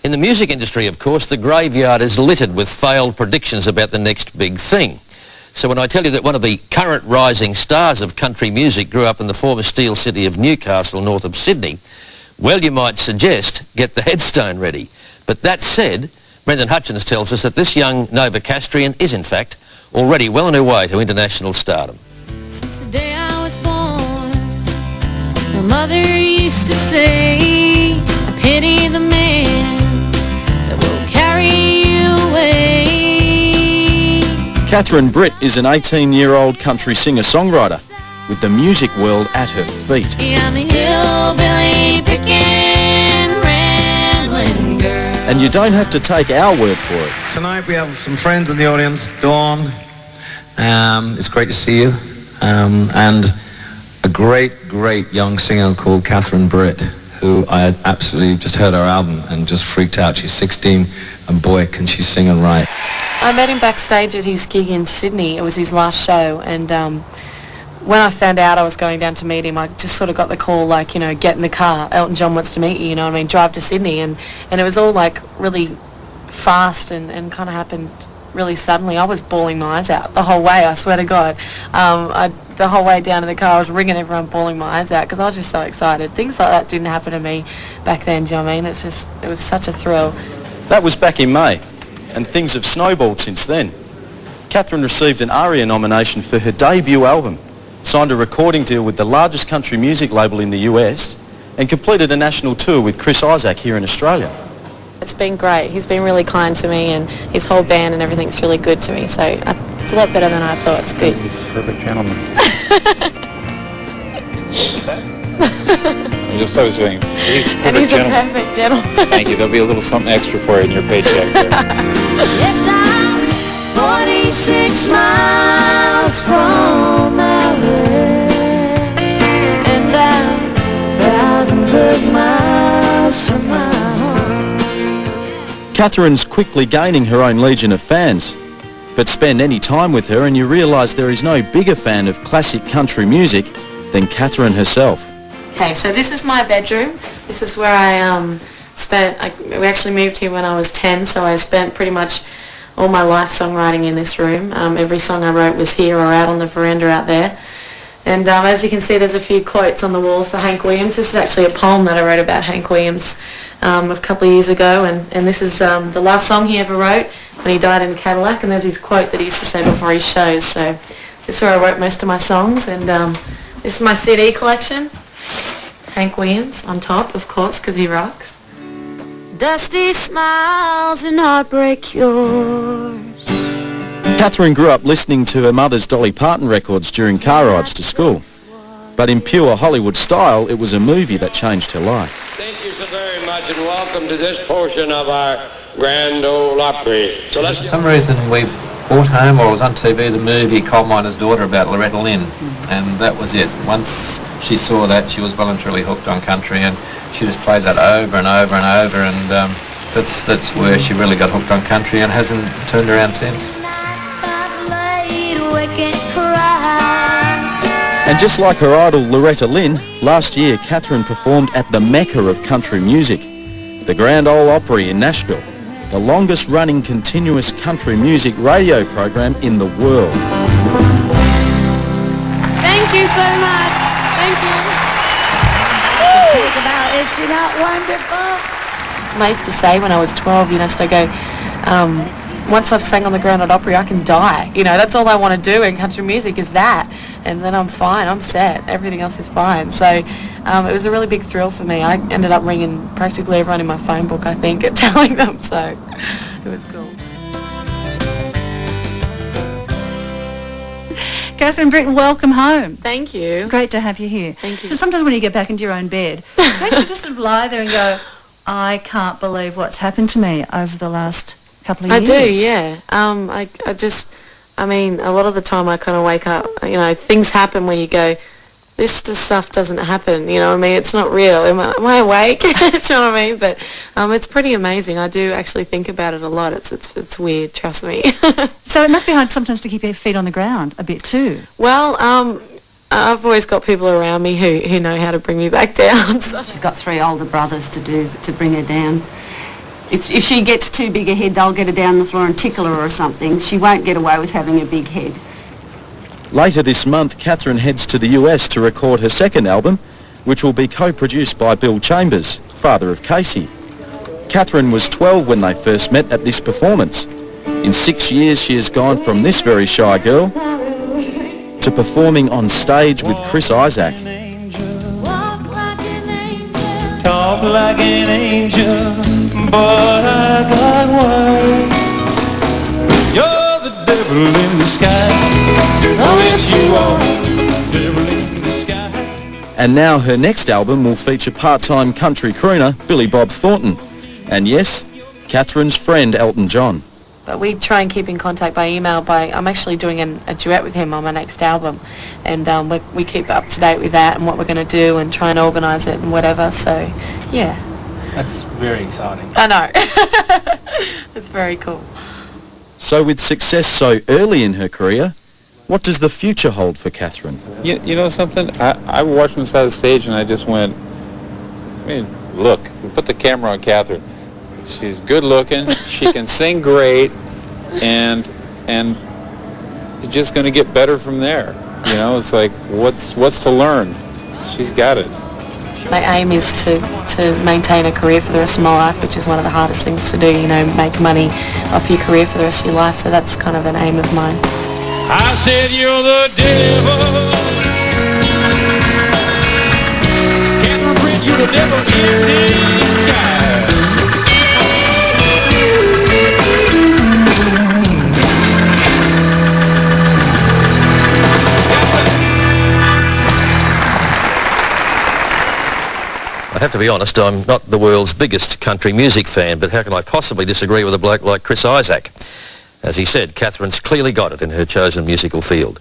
In the music industry, of course, the graveyard is littered with failed predictions about the next big thing. So when I tell you that one of the current rising stars of country music grew up in the former steel city of Newcastle, north of Sydney, well, you might suggest get the headstone ready. But that said, Brendan Hutchins tells us that this young Novocastrian is, in fact, already well on her way to international stardom. Since the day I was born, my mother used to say, pity the man that will carry you away. Catherine Britt is an 18-year-old country singer-songwriter with the music world at her feet. I'm a hillbilly pickin', rambling girl. And you don't have to take our word for it. Tonight we have some friends in the audience. Dawn, it's great to see you. And a great young singer called Catherine Britt, who I had absolutely just heard her album and just freaked out. She's 16 and boy, can she sing and write. I met him backstage at his gig in Sydney. It was his last show, and when I found out I was going down to meet him, I just sort of got the call, like, you know, get in the car, Elton John wants to meet you, you know what I mean, drive to Sydney, and it was all like really fast and kind of happened really suddenly. I was bawling my eyes out the whole way, I swear to God. The whole way down in the car I was ringing everyone, bawling my eyes out because I was just so excited. Things like that didn't happen to me back then, do you know what I mean? It was such a thrill. That was back in May, and things have snowballed since then. Catherine received an ARIA nomination for her debut album, signed a recording deal with the largest country music label in the US, and completed a national tour with Chris Isaak here in Australia. It's been great. He's been really kind to me, and his whole band and everything's really good to me, so it's a lot better than I thought. It's good. He's a perfect gentleman. I just was saying, he's a perfect And he's gentleman. a perfect gentleman. Thank you. There'll be a little something extra for you in your paycheck there. Yes, I'm 46 miles from LA, and I'm thousands of miles from my home. Catherine's quickly gaining her own legion of fans, but spend any time with her and you realise there is no bigger fan of classic country music than Catherine herself. Okay, so this is my bedroom. This is where I we actually moved here when I was 10, so I spent pretty much all my life songwriting in this room. Every song I wrote was here or out on the veranda out there. And as you can see, there's a few quotes on the wall for Hank Williams. This is actually a poem that I wrote about Hank Williams a couple of years ago, and this is the last song he ever wrote when he died in a Cadillac, and there's his quote that he used to say before his shows. So this is where I wrote most of my songs, and this is my CD collection. Hank Williams on top, of course, because he rocks. Dusty smiles and heartbreak cures. Catherine grew up listening to her mother's Dolly Parton records during car rides to school. But in pure Hollywood style, it was a movie that changed her life. Thank you so very much, and welcome to this portion of our Grand Ole Opry. So let's For some reason we brought home, or it was on TV, the movie Coal Miner's Daughter about Loretta Lynn, and that was it. Once she saw that, she was well and truly hooked on country, and she just played that over and over and over, and that's where she really got hooked on country and hasn't turned around since. And just like her idol Loretta Lynn, last year Catherine performed at the mecca of country music, the Grand Ole Opry in Nashville, the longest running continuous country music radio program in the world. Thank you so much. Thank you. Talk about, is she not wonderful? I used to say when I was 12, you know, so I go, once I've sang on the Grand Ole Opry, I can die. You know, that's all I want to do in country music is that. And then I'm fine, I'm set. Everything else is fine. So it was a really big thrill for me. I ended up ringing practically everyone in my phone book, I think, and telling them, so it was cool. Catherine Britt, welcome home. Thank you. Great to have you here. Thank you. So sometimes when you get back into your own bed, don't you just sort of lie there and go, I can't believe what's happened to me over the last couple of years? I do, yeah. I mean, a lot of the time I kind of wake up, you know, things happen where you go, this stuff doesn't happen, you know what I mean? It's not real. Am I awake? Do you know what I mean? But it's pretty amazing. I do actually think about it a lot. It's weird, trust me. So it must be hard sometimes to keep your feet on the ground a bit too. Well, I've always got people around me who know how to bring me back down. So. She's got 3 older brothers to bring her down. If she gets too big a head, they'll get her down on the floor and tickle her or something. She won't get away with having a big head. Later this month, Catherine heads to the US to record her second album, which will be co-produced by Bill Chambers, father of Casey. Catherine was 12 when they first met at this performance. In 6 years, she has gone from this very shy girl to performing on stage with Chris Isaak. Talk like an angel, but I got word. You're the devil in the sky. Oh, yes, you are. Devil in the sky. And now her next album will feature part-time country crooner Billy Bob Thornton. And yes, Catherine's friend Elton John. But we try and keep in contact by email. I'm actually doing a duet with him on my next album, and we keep up to date with that and what we're going to do and try and organise it and whatever. So, yeah. That's very exciting. I know. It's very cool. So with success so early in her career, what does the future hold for Catherine? You know something? I watched from the side of the stage and I just went, I mean, look, we put the camera on Catherine. She's good looking, she can sing great, and it's just going to get better from there. You know, it's like, what's to learn? She's got it. My aim is to maintain a career for the rest of my life, which is one of the hardest things to do, you know, make money off your career for the rest of your life, so that's kind of an aim of mine. I said you're the devil. Catherine Britt, you're the devil in disguise. I have to be honest, I'm not the world's biggest country music fan, but how can I possibly disagree with a bloke like Chris Isaak? As he said, Catherine's clearly got it in her chosen musical field.